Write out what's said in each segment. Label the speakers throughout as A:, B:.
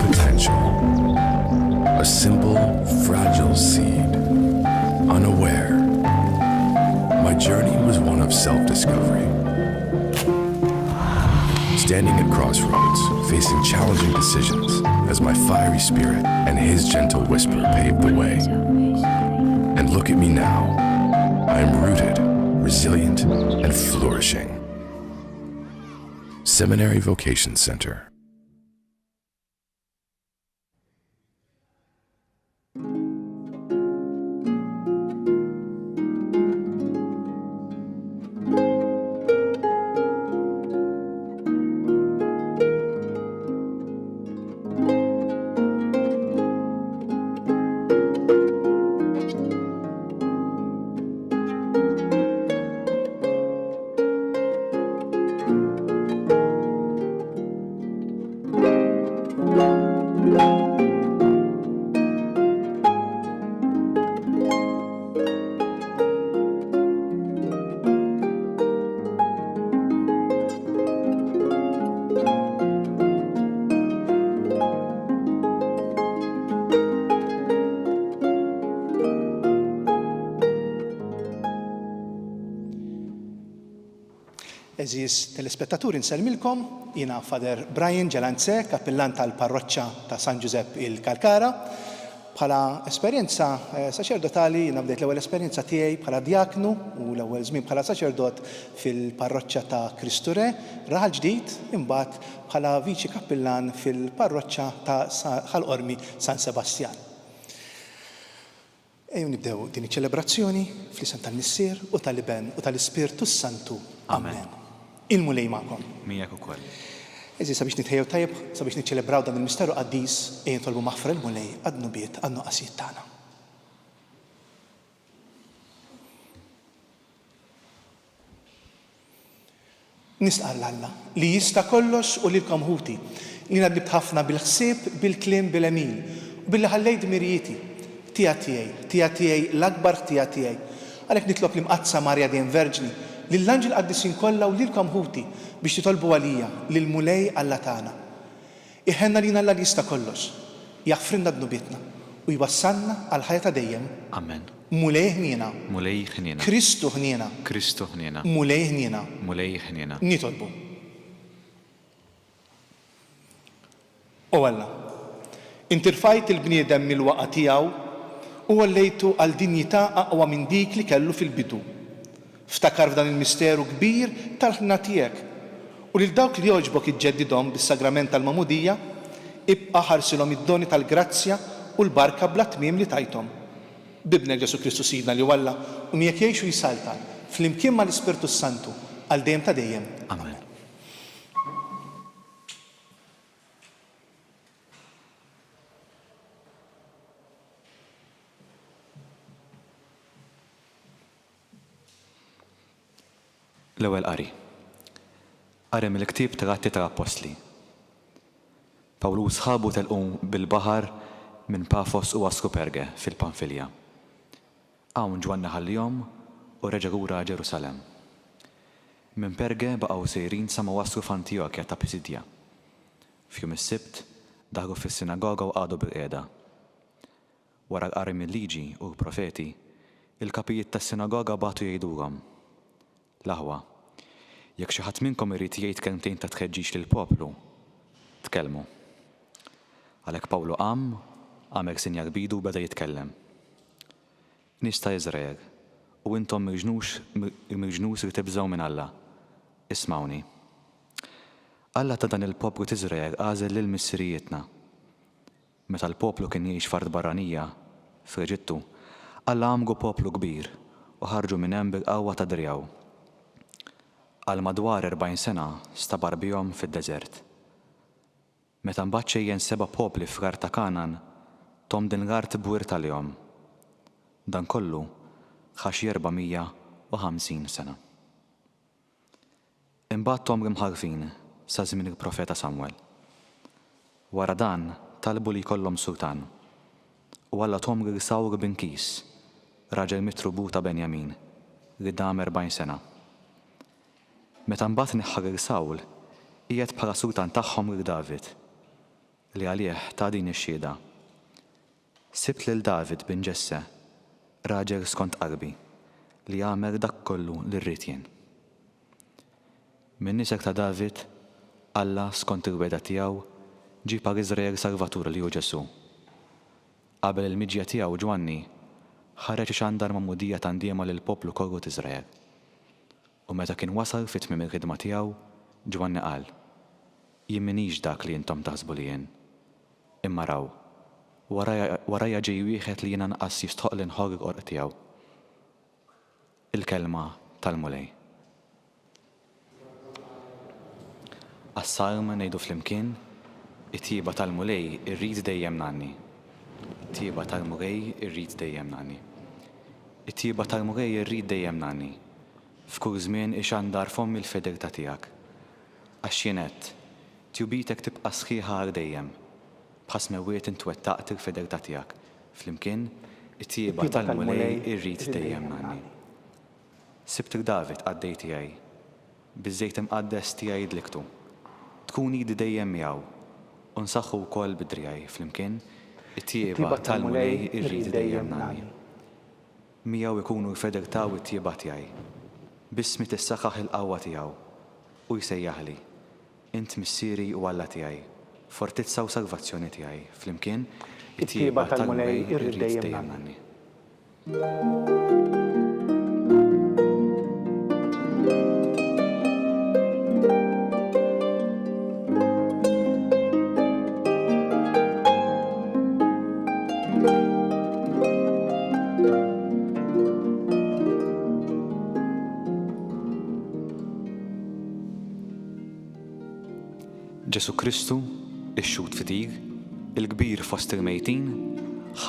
A: potential. A simple, fragile seed, unaware. My journey was one of self-discovery. Standing at crossroads, facing challenging decisions, as my fiery spirit and his gentle whisper paved the way. And look at me now. I am rooted, resilient, and flourishing. Seminary Vocation Center.
B: Eżis telespettaturi nsellmilkom, jiena Father Brian Ġelanze, kappillan tal-parroċċa ta' San Giuseppe il-Kalkara. Bħala esperjenza saċerdotali jiena bdejt l-ewwel esperjenza tiegħi bħala djaknu u l-ewwel żmien bħala saċerdot fil-parroċċa ta' Kristure, Raħal Ġdid, imbagħad bħala viċi kappillan fil-parroċċa ta' Ħalqormi San Sebastjan. Ejju nibdew din iċ-ċelebrazzjoni fl-isem tal-Missier u tal-Iben u tal-Ispirtu Santu. Amen. Il-mulej ma'kom.
C: Mijak ukoll.
B: Eżi sabiex nitħejjew tajjeb, sabiex niċċelebraw dan il-misteru qaddis ejn tolbu maħfra il-mulej għad-nubiet għan-nuqqasijiet tagħna. Nisqal Alla li jista' kollox u lilkom ħuti li nadlibt ħafna bil-ħsieb, bil-kliem, bil-emin u billi ħallejt mirjieti tija tiegħi l-akbar tija tiegħi. Għalhekk nitlob li mqazza Marja Dejjem Verġni lill-anġel qaddisin kollha u lilkom ħuti biex titolbu għalija lill-mulej Alla tagħna. Iħenna lina Alla li jista' kollox, jaħfrinna dnubietna u jwassalna għal ħajja ta' dejjem.
C: Amen.
B: Mulej ħniena.
C: Mulej ħniena.
B: Kristu ħniena.
C: Kristu ħniena.
B: Mulej ħniena.
C: Mulej ħniena.
B: Nitolbu. O Alla, inti rfajt il-bniedem mill-waqa' tiegħu u għallejtu għal dinjità aqwa minn dik li kellu fil-bidu. Ftakar f'dan il-misteru kbir tal-ħna tiegħek u lil dawk li jogħġbok iġġeddidhom bis-sagrament tal-Magħmudija ibqa' ħarsilhom id-doni tal-grazzja u l-barka bla tmiem li tajthom. Bibnek Ġesu Kristu Sidna li Alla u miegħek jgħixu jisalta flimkien mal-Ispirtu Santu għal dejjem ta' dejjem.
C: Amen. L-ewwel qari. Qari mill-ktieb tal-Atti tal-Apostli. Pawlu sħabu telqu bil-baħar minn Pafos u waslu Perge fil-Panfilja. Hawn ġwanna ħallihom u reġa' lura Ġerusalemm. Minn Perge baqgħu sejrin sa ma waslu f'Antjokja ta' Pisidja. F'jum is-Sibt daħlu fis-sinagoga u qagħdu bil-qiegħda. Wara l-qari mill-liġi u l-profeti, il-kapijiet tas-sinagoga bagħtu jgħidulhom: L-aħwa, jekk xi ħadd minnkom irid jgħid kelmtejn ta' tħeġġiġ lill-poplu, tkellmu. Għalhekk Pawlu għamel sinja kbidu u beda jitkellem. Nies ta' Iżrael, u intom miġnus li tibżgħu minn Alla, ismawni. Alla ta' dan il-poplu ta' Iżrael għażel lil missirijietna. Meta l-poplu kien jgħix f'art barranija f'Eġittu, Alla għamlu poplu kbir u ħarġu minn hemm bil-qawwa ta' Drjaw. Għal madwar 40 sena stabar bihom fid-deżert. Meta mbagħad xejjen 7 popli f'Gar ta' Kanan, tom din l-Gar tibwir tal-jom. Dan kollu ħax 450 sena. Imbagħad tom mħalfin sa żmien il-profeta Samwel. Wara dan talbu li jkollhom sultan. U Alla tom Sawr bin Kis, raġel mitrubu ta' Benjamin, li dam 40 sena. Meta mbagħad neħħar Sawl, qiegħed bħala sultan tagħhom lil David. li għalih ta' din ix-xhieda. Sibt lil David bin Ġesse, raġel skont qalbi, li jagħmel dak kollu li rrid jien. Min nisek ta' David, Alla skont il-weda tiegħu ġie għal Iżrael Salvatur li hu Ġesu. Qabel il-miġja tiegħu Ġwanni ħareġ ixandar mammudija tandiema lil poplu kollu t'Iżrael. U meta kien wasal fit tmiem il-ħidma tiegħu, Ġwanni qal: Jien minix dak li intom taħsbu li jien. Imma raw, warajja ġej wieħed li jiena nqas jistħoq li nħorr il-qorq tiegħu. Il-kelma tal-mulej. Għas-salm ngħidu flimkien, it-tjieba tal-mulej irrid dejjem nanni. It-tjieba tal-mulej irrid dejjem nanni. It-tjieba tal-mulej irrid dejjem nanni. F'kull żmien ixandar fomm il-fideltà tiegħek. Għax jien għedt, tjubitek tibqa' sħiħa għal dejjem. Bħas mewwiet intwettaqt il-fideltà tiegħek. Flimkien, it-tjieba tal-mulej irrid dejjem nanni. Sibt David għaddej tiegħi, biż-żejt imqaddes tiegħi dliktu. Tkun jidi dejjem miegħu, u nsaħħu wkoll bidrijaj flimkien, it-tjieba tal-mulej irrid dejjem nanni. Miegħu jkunu l-fideltà u t-tjieba tiegħi. Bismi tissaħħaħ il-qawwa tiegħu u jsejjaħli: Int missieri u Alla tiegħi, fortizza u salvazzjoni tiegħi. Flimkien, it-tjieba tal-mulej irrid dejjem nanni. Ġesu Kristu, ix-xut fitig, il-kbir fost il-mejtin,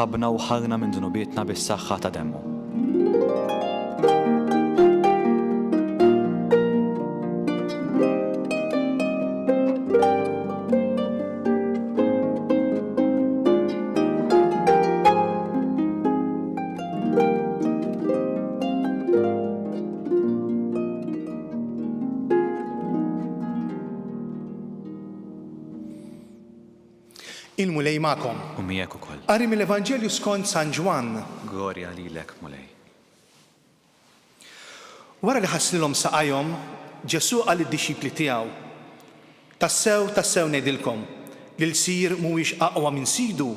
C: ħabna u ħarna minn dunubietna bis-saħħa ta' demmu.
B: Il-mulej magħkom.
C: U miegħek ukoll.
B: Qari mill-Evanġelju skont San Ġwan.
C: Glorja lilek, mulej.
B: Wara li ħasslilhom saqajhom, Ġesu qal id-dixxipli tiegħu: Tassew ngħidilkom li l-sir mhuwiex aqwa minn sidu,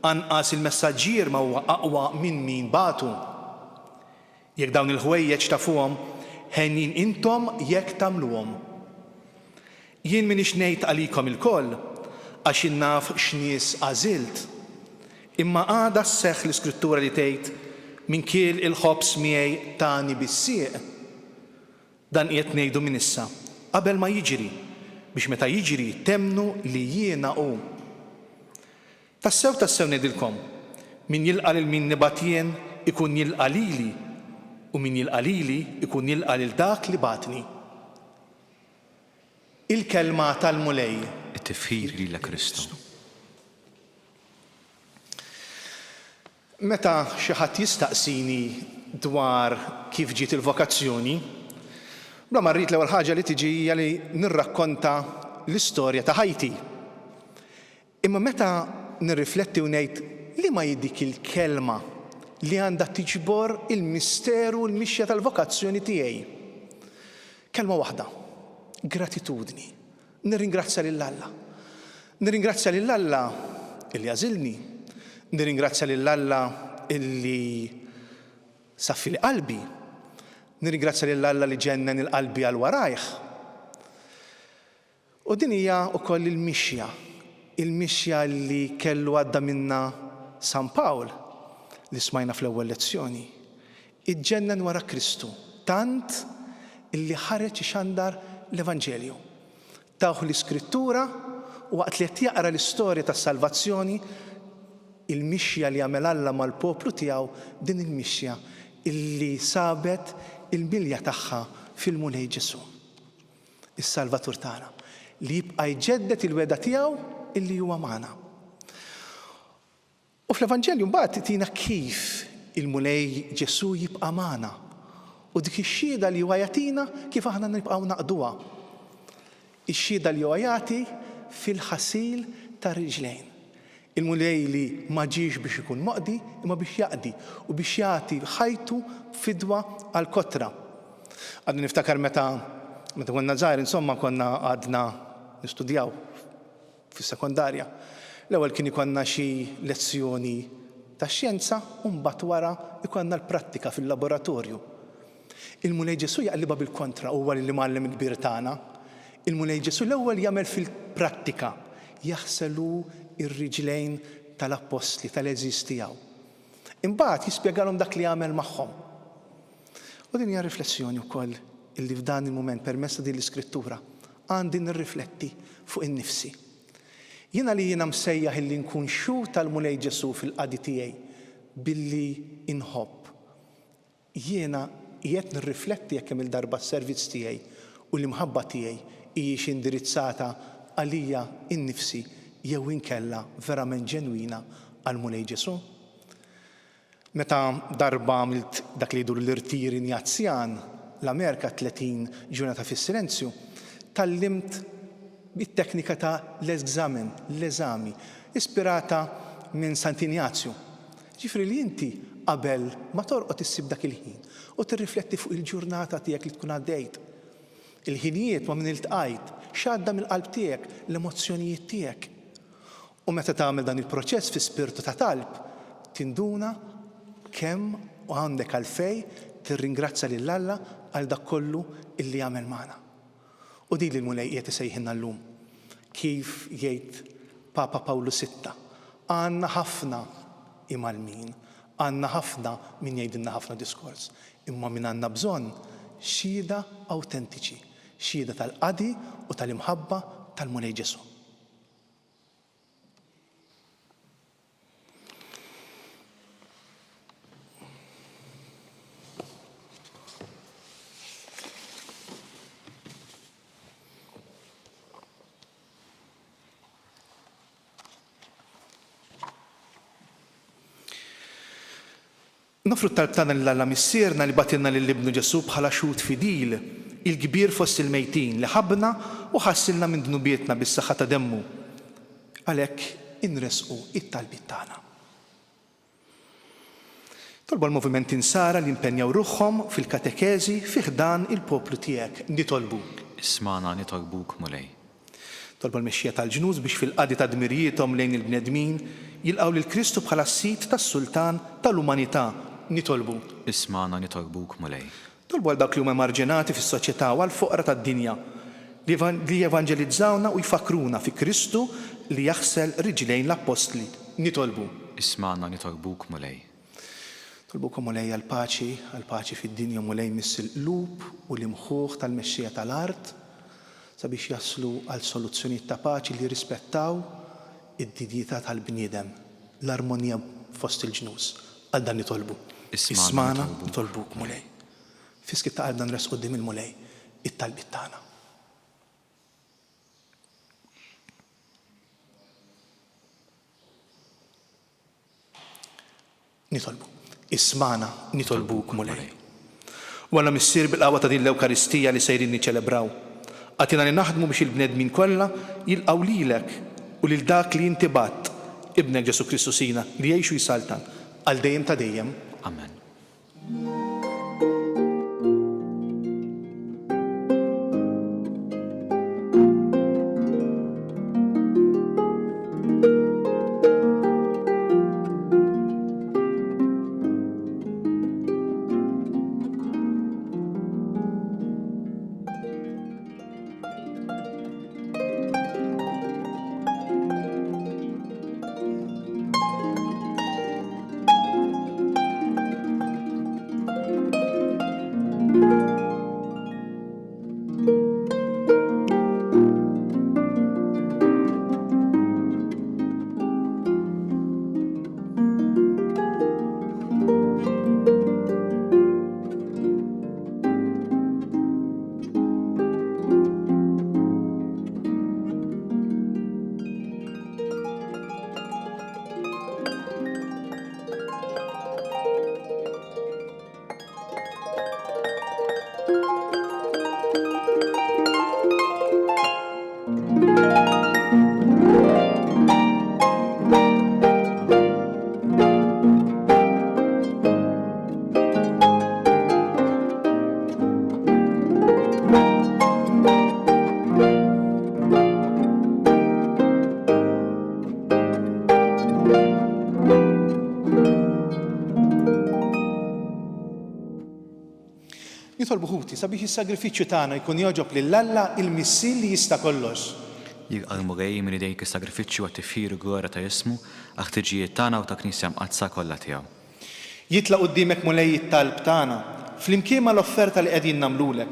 B: anqas il-messaġġier ma huwa aqwa minn min batu. Jekk dawn il-ħwejjeġ tafuhom, ħennin intom jekk tagħmluhom. Jien minix ngħid għalikom ilkoll, għax innaf x'nies għażilt. Imma għada sseħħ l-Iskrittura li tgħid: Min kiel il-ħobs miegħi tani bis-sieq. Dan qiegħed ngħidu minn issa, qabel ma jiġri, biex meta jiġri temnu li jiena hu. Tassew ngħidilkom, min jilqa' lil min nibgħat jien ikun jilqa' lili, u min jilqa' lili ikun jilqa' lil dak li batni. Il-kelma tal-mulej.
C: It-tifħir lilek Kristu.
B: Meta xi ħadd jistaqsini dwar kif ġiet il-vokazzjoni, bla ma rrid l-ewwel ħaġa li tiġi hija li nirrakkonta l-istorja ta' ħajti. Imma meta nirrifletti u ngħid li ma dik il-kelma li għandha tiġbor il-misteru u l-mixja tal-vokazzjoni tiegħi. Kelma waħda: gratitudni. Nirringrazzja lil Alla. Nirringrazzja lil Alla illi għażilni. Nirringrazzja lil Alla illi saffi li qalbi. Nirringrazzja lil Alla li ġennen il-qalbi għal warajh. U din hija wkoll il-mixja li kellu għadda minna San Pawl li smajna fl-ewwel lezzjoni. Iġġennen wara Kristu, tant illi ħareġ ixandar l-Evanġelju. Tawħ l-Iskrittura u waqt li qed jaqra l-istorja tas-salvazzjoni, il-mixja li għamel Alla mal-poplu tiegħu, din il-mixja illi sabet il-milja tagħha fil-mulej Ġesu. Is-Salvatur tagħna li jibqa' jġeddet il-weda tiegħu illi huwa magħna. U fl-Evanġelju mbagħad tina kif il-mulej Ġesu jibqa' magħna. U dik ix-xhieda li huwa jagħtina kif aħna nibqgħu naqduha. Ix-xhieda li huwa jagħti fil-ħasil ta' riġlejn. Il-mulej li ma ġiex biex ikun moqdi, imma biex jaqdi u biex jagħti ħajtu fidwa għal kotra. Għadni niftakar meta konna żgħar, insomma konna għadna nistudjaw fis-sekondarja. L-ewwel kien ikonna xi lezzjoni ta' xjenza u mbagħad wara ikonna l-prattika fil-laboratorju. Il-mulej Ġesu jaqliba bil-kontra huwa li mgħallem il-kbir tagħna. Il-mulej Ġesu l-ewwel jagħmel fil-prattika jaħselu ir-riġlejn tal-apostli tal-eżis tiegħu. Imbagħad jispjegalhom dak li jagħmel magħhom. U din hija riflessjoni wkoll illi f'dan il-mument permezz din l-Iskrittura għandi nirrifletti fuq innifsi. Jiena msejjaħ illi nkun xu tal-mulej Ġesu fil-qadi tiegħi billi inħobb. Jiena qiegħed nirrifletti jekk hemm il-darba s-servizz tiegħi u l-imħabba tiegħi hijiex indirizzata għalija innifsi jew inkella verament ġenwina għall-mulej Ġesu. Meta darba għamilt dak li jdur l-irtir injazzjan l-Amerika 30 ġurnata fis-silenzju, tallimt bit-teknika ta' l-eżami, ispirata minn Sant'Ignazju. Ġifri li inti qabel ma torqod issib dak il-ħin u tirrifletti fuq il-ġurnata tiegħek li tkun għaddejt. Il-ħinijiet ma min iltqajt, x'għadda mill-qalb tiegħek, l-emozzjonijiet tiegħek. U meta tagħmel dan il-proċess fi spirtu ta' talb, tinduna kemm u għandek għalfej tirringrazzja lil Alla għal dak kollu illi jagħmel magħna. U din li l-mulej qiegħed isejħilna llum. Kif jgħid Papa Pawlu VI, għandna ħafna imalmin, għandna ħafna min jgħidilna ħafna diskors, imma min għandna bżonn xhieda awtentiċi, xhieda tal-qadi u tal-imħabba tal-mulej Ġesu. Nofru t-talb tagħna lill-Alla missierna li batilna lill-Ibnu Ġesu bħala xhud fidil, il-kbir fost il-mejtin li ħabbna u ħassilna minn dnubietna bis-saħħa ta' demmu. Għalhekk inresqu it-talbiet tagħna. Tolbu l-moviment insara li impenjaw ruħhom fil-katekeżi fih dan il-poplu tiegħek nitolbuk.
C: Ismana nitolbuk mulej.
B: Tolbu l-mexxija tal-ġnus biex fil-qadi ta' dmirjietom lejn il-bnedmin jilqgħu lil Kristu bħala s-sit tas-sultan tal-umanità. Nitolbu.
C: Ismana nitolbuk mulej.
B: Tolbu għal dak li huma marġinati fis-soċjetà u għall-foqra tad-dinja li jevanġelizzawna u jfakruna fi Kristu li jaħsel riġlejn l-apostli. Nitolbu.
C: Ismana nitolbuk mulej.
B: Tolbukom mulej għall-paċi fid-dinja mulej miss-qlub u l-imħuħ tal-mexxija tal-art sabiex jaslu għal soluzzjonijiet ta' paċi li rispettaw id-dinjità tal-bniedem, l-armonija fost il-ġnus. Għal dan nitolbu. Ismana nitolbuk mulej. Fiskit ta' qalbna nresqu qudiem il-mulej it-talbiet tagħna. Nitolbu. Ismana nitolbuk mulej. Wara missier bil-qawwa ta' din l-Ewkaristija li sejrin niċċelebraw. Għatina li naħdmu biex il-bnedmin kollha jilqgħu lilek u lil dak li inti batt ibnek Ġesu Kristu sina li jgħixu jisaltan għal dejjem ta' dejjem.
C: Amen.
B: Nitolbu ħuti sabiex is-sagrifiċċju tagħna jkun jogħġob lill-Alla il-Missier li jista' kollox.
C: Jgħalmu għej minn idejk is-sagrifiċċju għat-tifir u glorja ta' jismu aħtiġijiet tagħna u ta' Knisja mqazza kollha tiegħu.
B: Jitla' quddiemek mulej it-talb tagħna flimkien mal-offerta li qegħdin nagħmlulek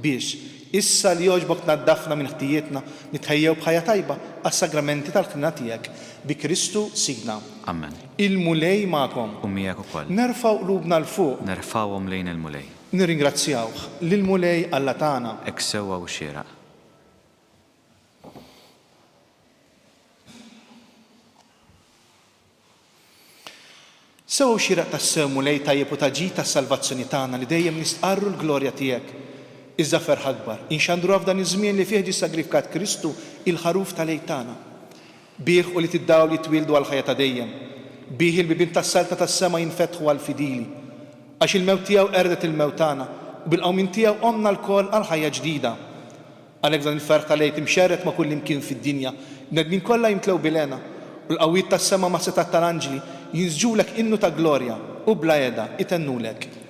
B: biex issa li jogħġbok tnaddafna minn ħtijietna nitħejjew b'ħajja tajba għas-sagramenti tal-ħdina tiegħek bi Kristu Signa.
C: Amen.
B: Il-mulej magħkom.
C: U miegħek ukoll.
B: Nerfgħu qlubna l fuq.
C: Nerfawhom lejn il-mulej.
B: Nirringrazzjawh lill-mulej Alla tagħna.
C: Hekk sewwa u xieraq.
B: Sew xieraq tas-sew mulej tajjeb u taġi tas-salvazzjoni tagħna li dejjem nistqarru l-glorja tiegħek. Iżda ferħ akbar, inxandru f'dan iż-żmien li fih ġie sagrifikat Kristu il-ħaruf tal-lejl tagħna. Bih u li tiddaw li twildu għal ħajja ta' dejjem. Bih il-bibien tas-salta tas-sema jinfetħu għal fidili. Għax il-mewt tiegħu qerdet il-mewt tagħna u bil-qawmin tiegħu qomna l-koll għal ħajja ġdida. Għalhekk dan il-ferħ tal-lejl imxerret ma' kull imkien fid-dinja, bnedmin kollha jimtlew bilena u l-qawwiet tas-sema ma' setat tal-anġli jinżġulek innu ta' glorja u bla jeda itennulek.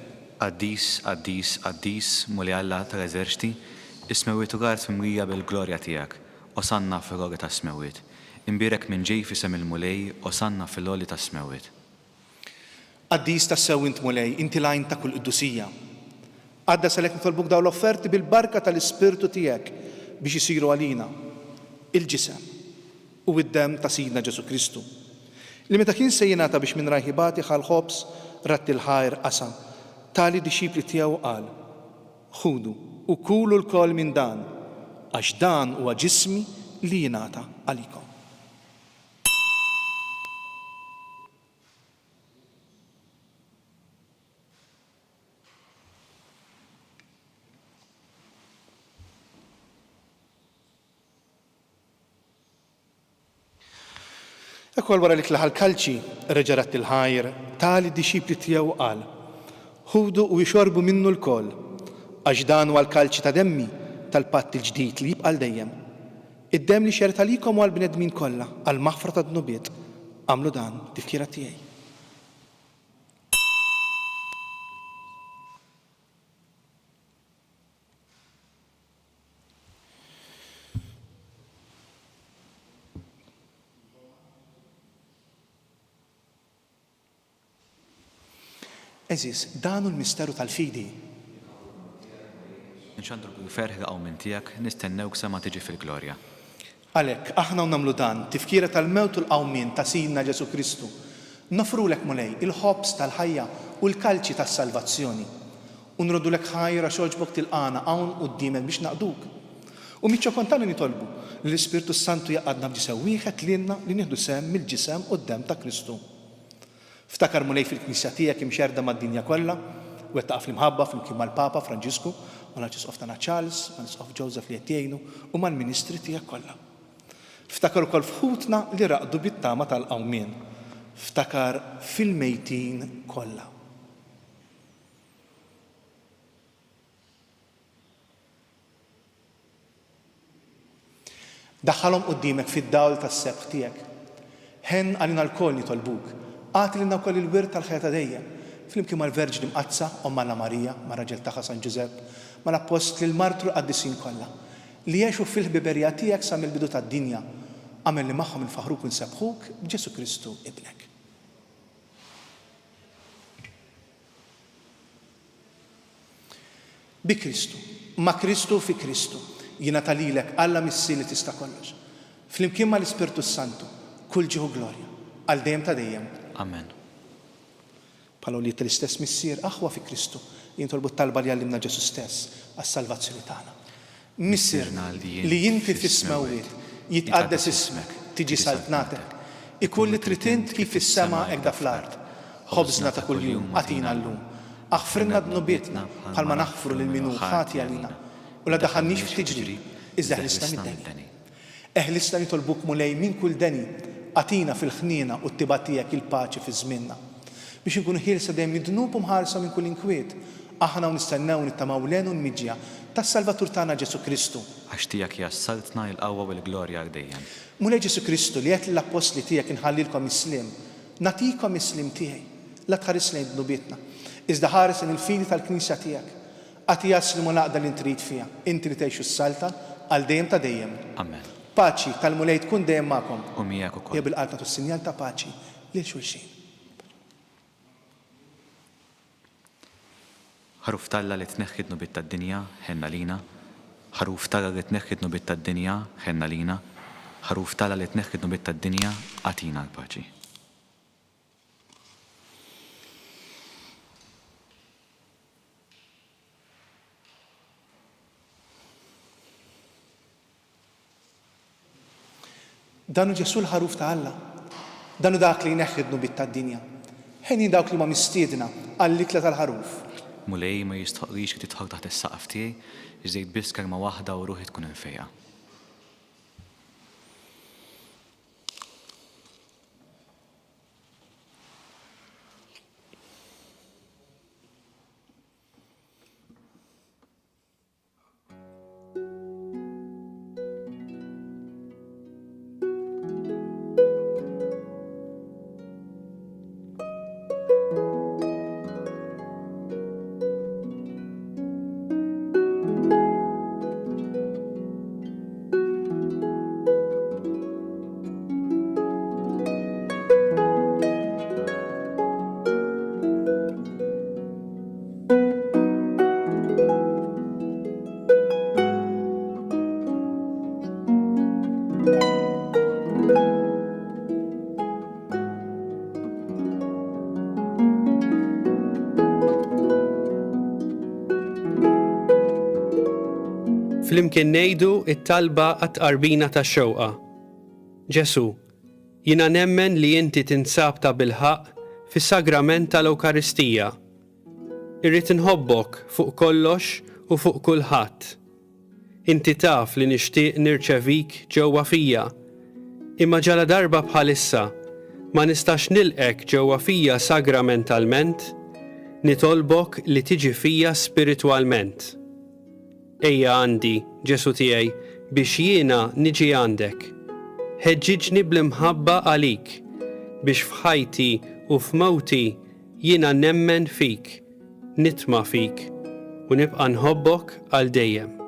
C: Qaddis, qaddis, qaddis, mulej Alla tal-eżerċti, ismewiet u għar fimwija bil-glorja tiegħek, osanna fil-għoga ta' smewiet. Imbirek minn ġej fisem il-mulej, osanna fil-għoli ta' smewiet.
B: Qaddis tas-sew int mulej, inti lajn ta' kull quddusija. Għadda salek nitolbuk daw l-offerti bil-barka tal-Ispirtu tiegħek biex isiru għalina il-ġisem u id-dem ta' Sidna Ġesu Kristu. Li meta kien se jingħata biex minn rajħibati ħal-ħobs ratti l-ħajr qasam. Tali dixxipli tiegħu qal: ħudu u kulu l-kol minn dan, għax dan huwa ġismi li jingħata għalikom. Ekkol wara li tlaħal kalċi reġarat il-ħajr, tali dixxipli tiegħu qal: ħudu u jxorbu minnu l-koll, għax dan huwa l-kalċi ta' demmi tal-patt il-ġdid li jibqa' dejjem. Id-demm li xert għalikom u għall-bnedmin kollha għal maħfra ta' dnubiet, għamlu dan tifkira tiegħi. Eżis, danu l-misteru tal-fidi.
C: Nxandru ferħ għaw minn tiegħek, nistennewk sa ma tiġi fil-glorja.
B: Għalhekk aħna nagħmlu dan tifkira tal-mewt u l-qawmien ta' Sidna Ġesu Kristu. Nofrulek mulej il-ħobs tal-ħajja u l-kalċi tas-salvazzjoni. U nrodulek ħajra xogħġbok tilqana hawn quddiemek biex naqduk. U miċċo kontani nitolbu li l-Ispirtu Santu jaqadna b'ġisem wieħed lilna li nieħdu sem mill-ġisem u d-dem ta' Kristu. Ftakar mulej fil-Knisja tiegħek imxerda mad-dinja kollha, u qed taqaf l-imħabba flimkien mal-Papa Franġisku, mal-Arċisqof tagħna Charles, mal-Arċisqof Joseph li qed jgħinu u mal-Ministri tiegħek kollha. Ftakar ukoll fħutna li raqdu bit-tama tal-qawmien. Ftakar fil-mejtin kollha. Daħħalhom quddiemek fid-dawl tas-sebħ tiegħek. Ħen għalina l-koll nitolbuk. Għati lilna wkoll il-wirt tal-ħajja ta' dejjem, flimkien mal-Verġni Mqazza, Omma Marija, ma' raġel tagħha San Ġusepp, mal-Apostli l-Martru qaddisin kollha, li jgħixu fil-ħbiberija tiegħek sa mill-bidu tad-dinja, għamel li magħhom infaħruk u nsebħuk b'Ġesu Kristu ibnek. Bi Kristu, ma' Kristu fi Kristu, jingħata lilek Alla Missier li tista' kollox. Flimkien mal-Ispirtu Santu, kull ġieħu glorja, għal dejjem ta' dejjem.
C: Amen.
B: Palu li tal-istess Missier aħwa fi Kristu, jintolbu talba li għallimna Ġesu stess għas-salvazzjoni tagħna. Missier li jinti fis-smawiet, jitqaddes ismek, tiġi saltnatek, ikun li tritint kif fis-sema hekk fl-ard. Ħobżna ta' kuljum għatina llum. Aħfrinna dnubietna bħalma naħfru lil min hu ħati għalina. U la daħannix f'tiġri, iżda ħlisna mid-deni. Eħlisna nitolbuk mulej minn kull deni, għatina fil-ħnina u t-tiba tiegħek il-paċi fi żmienna. Biex inkunu ħielsa dejjem nidnubu mħarsa minn kull inkwiet, aħna u nistennew nittamaw lenu nmiġja tas-Salvatur tagħna Ġesu Kristu.
C: Għax tiegħek jassaltna l-qawwa u l-glorja dejjem.
B: Mulej Ġesu Kristu li qed l-apostli tiegħek inħallilkom islim, nagħtikom islim tiegħi, la tħares lejn dnubietna. Iżda ħares il-fili tal-Knisja tiegħek. Għati jaslimu laqda li trid fiha, inti li tgħixu s-salta għal dejjem ta' dejjem.
C: Amen.
B: Paċi tal-mulej tkun dejjem magħkom.
C: U miegħek ukoll.
B: Jew bil-qalb nagħtu sinjal ta' paċi lil xulxin.
C: ħaruf talla li tneħħi dnubiet tad-dinja ħenna lina. ħaruf talla li tneħħi dnubiet tad-dinja ħenna lina. ħaruf talla li tneħħi dnubiet tad-dinja għatina l-paċi.
B: Danu Ġesu l-ħaruf ta' Alla, danu dak li jneħħi dnubiet tad-dinja. Ħejni dawk li ma mistiedna għall-ikla tal-ħaruf.
C: Mulej ma jistħoqlix li tidħol taħt is-saqaf tiegħi, iżejt biss kelma waħda u ruħi tkun infejqa.
D: Flimkien ngħidu it-talba għat-tqarbina tax-xewqa. Ġesu, jiena nemmen li inti tinsab ta' bilħaq fis-sagrament tal-Ewkaristija. Irrid inħobbok fuq kollox u fuq kulħadd. Inti taf li nixtieq nirċevik ġewwa fija, imma ġala darba bħalissa ma nistax nilqek ġewwa fija sagramentalment, nitolbok li tiġi fija spiritwalment. Ejja għandi, Ġesu tiegħi, biex jiena niġi għandek. Ħeġġiġni bl-imħabba għalik, biex f'ħajti u f'mewti jiena nemmen fik, nitma' fik, u nibqa' nħobbok għal dejjem.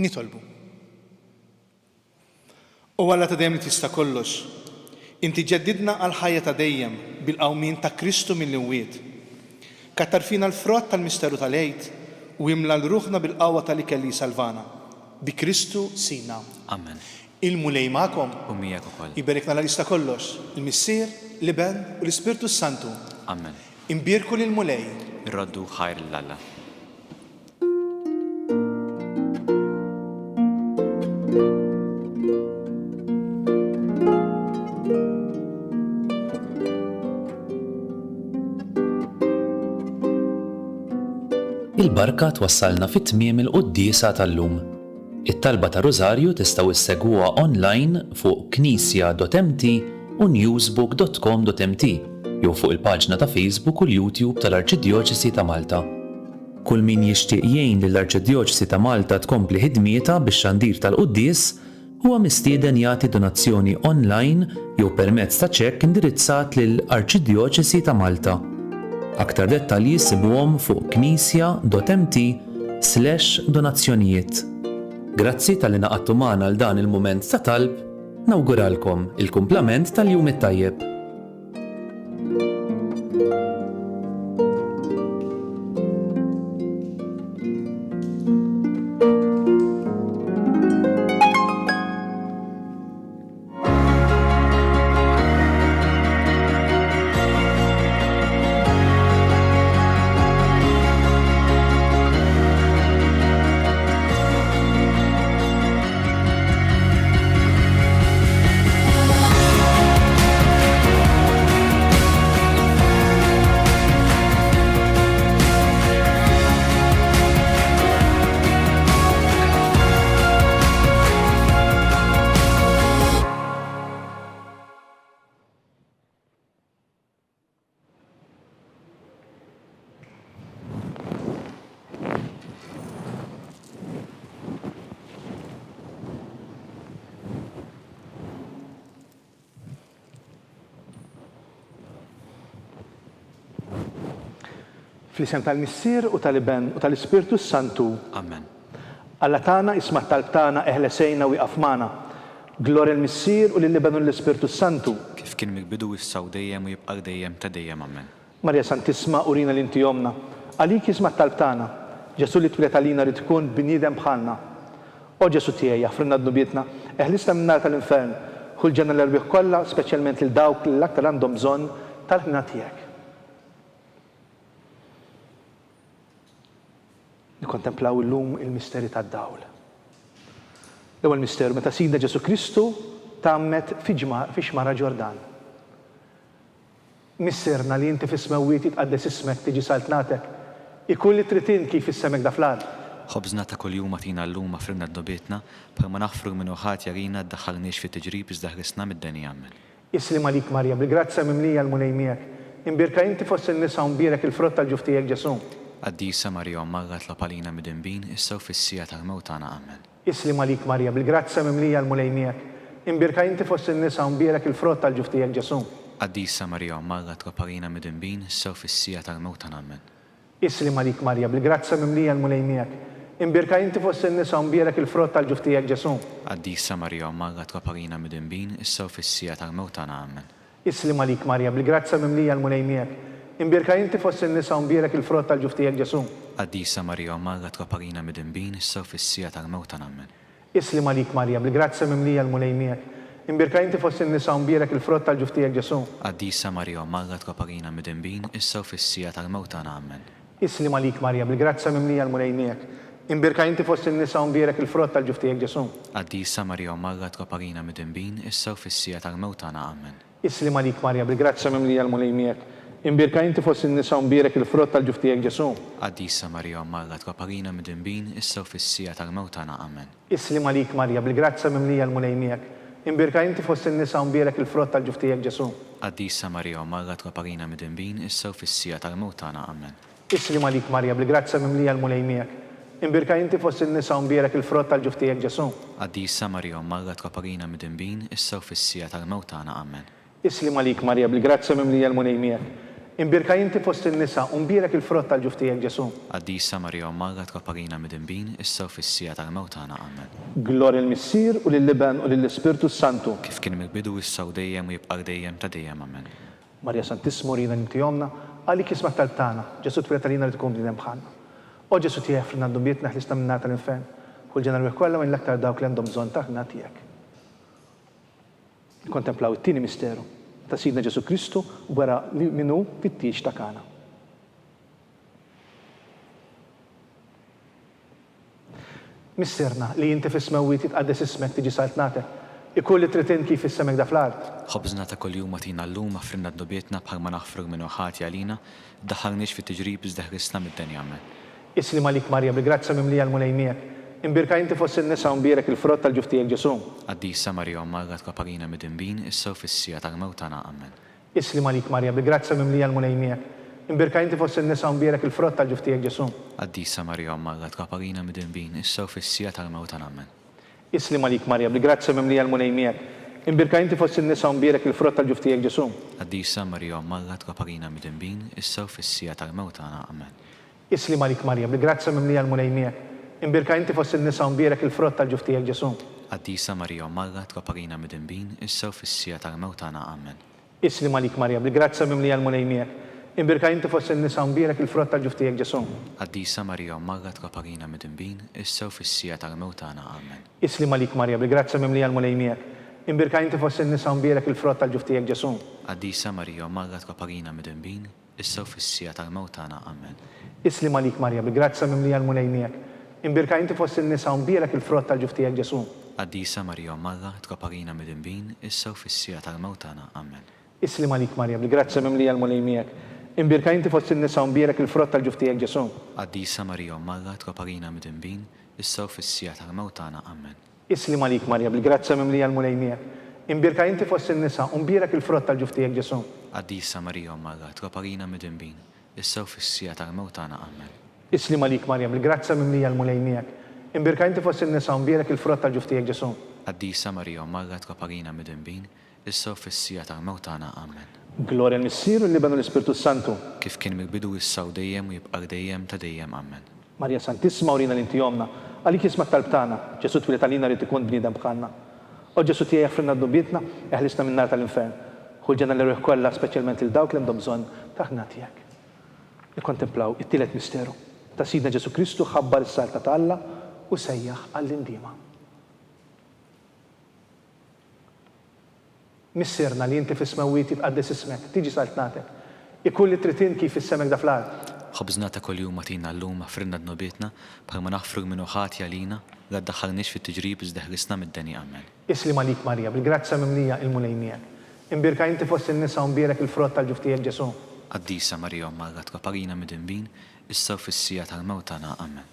B: Nitolbu. U Alla ta' dejjem li tista' kollox, inti ġeddidna għal ħajja ta' dejjem bil-qawmin ta' Kristu mill-imwiet. Kattar fina l-frott tal-misteru tal-għejt u jimla l-ruħna bil-qawwa tal-ikel li salvana. bi Kristu sina.
C: Amen.
B: Il-mulej ma'kom,
C: U miegħek ukoll.
B: iberikna l-lista kollox, il-Missier, l-Iben u l-Ispirtu Santu.
C: Amen.
B: Imbierku lil-mulej.
C: Irroddu ħajr l-Alla.
E: Il-barka twassalna fit-tmiem il-quddiesa tal-lum. It-talba ta' Rożarju tistgħu issegwuha online fuq knisja.mt u newsbook.com.mt jew fuq il-paġna ta' Facebook u l-YouTube tal-Arċidjoċesi ta' Malta. Kull min jixtieq jgħin lill-Arċidjoċesi ta' Malta tkompli ħidmieta bix-xandir tal-quddies huwa mistieden jagħti donazzjoni online jew permezz ta' ċekk indirizzat lill-Arċidjoċesi ta' Malta. Aktar dettalji sibuhom fuq knisja.mt/donazzjonijiet. Grazzi tal-li naqattu magħna għal dan il-mument ta' talb, nawguralkom il-kumplament tal-jum it-tajjeb.
B: Fl-isem tal-Missier u tal-Iben u tal-Ispirtu Santu.
C: Amen.
B: Alla tagħna isma' talb tagħna eħlesejna u iqaf magħna. Glorja l-Missier u lill-Iben u l-Ispirtu Santu.
C: Kif kien mill-bidu issa u dejjem u jibqa' dejjem ta' dejjem. Amen.
B: Marja Santisma urina l-inti jomna. Għalik isma' talb tagħna. Ġesu li twilet għalina rid tkun bniedem bħalna. O Ġesu tiegħi jaffrinna d-nubietna, eħlisna min-nar tal-infern, kull ġenna l-erbieħ kollha, speċjalment lil dawk li l-aktar għandhom bżonn tal-ħna tiegħek. Nikkontemplaw illum il-misteri tad-dawl. L-ewwel misteru meta Sidna Ġesu Kristu tammet fi xmara Ġordan. Missierna li inti fis-smewwiet jitqaddes ismek tiġi saltnatek, ikun li tritin kif issemek daflar.
C: Ħobżna ta' kuljum għatina l-lum għafrinna d-dobietna, bħalma naħfru minn uħat jarina d-daħħalniex fi tiġrib iżda ħrisna mid-deni għammel.
B: Islim għalik Marja, bil-grazzja mimlija l-mulej miegħek. Imbirka inti fost in-nisa u mbierek il-frott tal-ġuf tiegħek Ġesu.
C: Għaddisa Marja Marra tlopalina mid-imbin, issa u fissija tal-mewtana għammel.
B: Islim għalik Marja, bil-grazzja mimlija l-mulej miegħek. Imbirka inti fost in-nisa u mbierek il-frott tal-ġuf tiegħek Ġesu.
C: Għaddisa Marja Marra tlopalina mid-imbin, issa u fissija tal-mewtana għammel.
B: Islim għalik Marja, bil-grazzja mimlija l-mulej miegħek. Imbirka inti fost in-nisa u mbierek il-frott tal-ġuf tiegħek Ġesu.
C: Għaddisa Marja Marra tlopalina mid-imbin, issa u fissija tal-mewtana għammel.
B: Islim għalik Marja, bil-grazzja mimlija l-mulej miegħek. Imbirka inti fost in-nisa u mbierek il-frott tal-ġuf tiegħek Ġesu.
C: Għaddisa Marja Marra tlopalina mid-imbin, issa u fissija tal-mewtana għammel.
B: Islim għalik Marja, bil-grazzja mimlija l-mulej miegħek. Imbirka inti fost in-nisa u mbierek il-frott tal-ġuf tiegħek Ġesu.
C: Għaddisa Marja Marra tlopalina mid-imbin, issa u fissija tal-mewtana għammel.
B: Islim għalik Marja, bil-grazzja mimlija l-mulej miegħek. Imbirka inti fost in-nisa u mbierek il-frott tal-ġuf tiegħek Ġesu.
C: Għaddisa Marja Marra tlopalina mid-imbin, issa u fissija tal-mewtana għammel.
B: Islim għalik Marja, bil-grazzja mimlija l-mulej miegħek. Imbirka inti fost in-nisa u mbierek il-frott tal-ġuf tiegħek Ġesu.
C: Għaddisa Marja Marra tlopalina mid-imbin, issa u fissija tal-mewtana għammel.
B: Islim għalik Marja, bil-grazzja mimlija l-mulej miegħek. Imbirka inti fost in-nisa u mbierek il-frott tal-ġuf tiegħek Ġesu.
C: Għaddisa Marja Marra tlopalina mid-imbin, issa u fissija tal-mewtana għammel.
B: Islim għalik Marja, bil-grazzja mimlija l-mulej miegħek. Imbirka inti fost in-nisa u mbierek il-frott tal-ġuf tiegħek Ġesu.
C: Għaddisa Marja Marra tlopalina mid-imbin, issa u fissija tal-mewtana għammel.
B: Islim għalik Marja, bil-grazzja mimlija l-mulej miegħek. Imbirka inti fost in-nisa u mbierek il-frott tal-ġuf tiegħek Ġesu.
C: Għaddisa Marja Marra tlopalina mid-imbin, issa u fissija tal-mewtana għammel.
B: Glorja l-Missier u lill-Iben u lill-Ispirtu Santu.
C: Kif kien mill-bidu issa u dejjem u jibqa' dejjem ta' dejjem amen.
B: Marja Santisma urina l-inti jomna, għalik isma' tal-tana, Ġesu twilet għalina li tkun bniedem bħalna. O Ġesu tiegħek fl-nandubietna ħlisna min-nar tal-infern, Kull ġener ruħ kollha minn l-aktar dawk li għandhom bżonn ta' ħna tiegħek. Kontemplaw it-tieni misteru ta' Sidna Ġesu Kristu wara minnu fit-tiex ta' Kana. Misterna li inti fis-smewwiet jitqaddes ismek tiġi saltnatek. Ikolli tritin kif issemek da fl-art.
C: ħobżna ta' kuljum tina llum affrinna d-dobietna bħalma naħfrug minn ħati għalina, daħħalniex fit-tiġrib iżda ħrisna mid-denja men.
B: Islim għalik Marja bil-grazza mimlija l-mulejmiek. Imbirka inti fossi n-nisa umbirek il-frott tal-ġuftijek Ġesu.
C: Għaddisa Marja Margat kaparina mid-imbin, issa u fissija tal-mewtana ammen.
B: Islim għalik Marja bil-grazza mimlija l-mulejmiek. Imbirka inti fossi n-nisa umbirek il-frott tal-ġuftijek Ġesu.
C: Għaddisa Marja Margat kaparina mid-imbin, issa u fissija tal-mewtana ammen.
B: Islim għalik Marja bil-grazza mimlija l-mulejmiek. Imbirka inti fossi n-nisa umbirek il-frott tal-ġuftijek Ġesu.
C: Għaddisa Marja Margat kaparina mid-imbin, issa u fissija tal-mewtana ammen.
B: Islim għalik Marja bil-grazza mimlija l-mulejmiek. Imbirka inti fossi n-nisa umbirek il-frott tal-ġuftijek Ġesu.
C: Għaddisa Marja Margat kaparina mid-imbin, issa u fissija tal-mewtana ammen.
B: Islim għalik Marja bil-grazza mimlija l-mulejmiek. Imbirka inti fossi n-nisa umbirek il-frott tal-ġuftijek Ġesu.
C: Għaddisa Marja Margat kaparina mid-imbin, issa u fissija tal-mewtana ammen.
B: Islim għalik Marja bil-grazza mimlija l-mulejmiek. Imbirka inti fossi n-nisa umbirek il-frott tal-ġuftijek Ġesu.
C: Għaddisa Marja Margat kaparina mid-imbin, issa u fissija tal-mewtana ammen.
B: Islim għalik Marja bil-grazza mimlija l-mulejmiek. Imbirka inti fossi n-nisa umbirek il-frott tal-ġuftijek Ġesu.
C: Għaddisa Marja Margat kaparina mid-imbin, issa u fissija tal-mewtana ammen.
B: Islim għalik Marja bil-grazza mimlija l-mulejmiek. Imbirka inti fossi n-nisa umbirek il-frott tal-ġuftijek Ġesu.
C: Għaddisa Marja Margat kaparina mid-imbin, issa u fissija tal-mewtana ammen.
B: Islim għalik Marja bil-grazza mimlija l-mulejmiek. Imbirka inti fossi n-nisa umbirek il-frott tal-ġuftijek Ġesu.
C: Għaddisa Marja Margat kaparina mid-imbin, issa u fissija tal-mewtana ammen.
B: Islim għalik Marja bil-grazza mimlija l-mulejmiek. Imbirka inti fossi n-nisa umbirek il-frott tal-ġuftijek Ġesu.
C: Għaddisa Marja Margat kaparina mid-imbin, issa u fissija tal-mewtana ammen.
B: Gloria l-Missir u l-Libanu l-Ispirtu Santu.
C: Kif kien mill-bidu issa u dejjem u jibqa' dejjem ta' dejjem ammen.
B: Marja Santissima urina l-inti jomna. Għalik jismak tal-btana. Ġesu twilet għalina rrit ikun bnidem bħalna. U Ġesu tijaj jaffrinna d-dubitna, eħlisna minn nar tal-infern. Ħulġena l-ruħ kollha, speċjalment il-dawk li għandhom bżonn ta' ħna tiegħek. Nikkontemplaw it-tielet misteru ta' Sidna Ġesu Kristu ħabbar is-salta ta' Alla u sejjaħ għall-indima. Missierna li inti fis-smewwiet jitqaddes ismek, tiġi saltnatek. Ikulli tritin kif issemek da fl-art.
C: ħobżna ta' kuljum matina llum affrinna d-nobietna bħalma naħfrug minn ħati għalina li ddaħħalniex fit-tiġrib iżda ħrisna mid-denja ammen.
B: Islim għalik Marja bil-grazza mimlija il-mulejmiek. Imbirka inti fossi n-nisa umbirek il-frott tal-ġuftijek Ġesu.
C: Għaddisa Marja Margat kaparina mid-imbin, issa u fissija tal-mewtana ammen.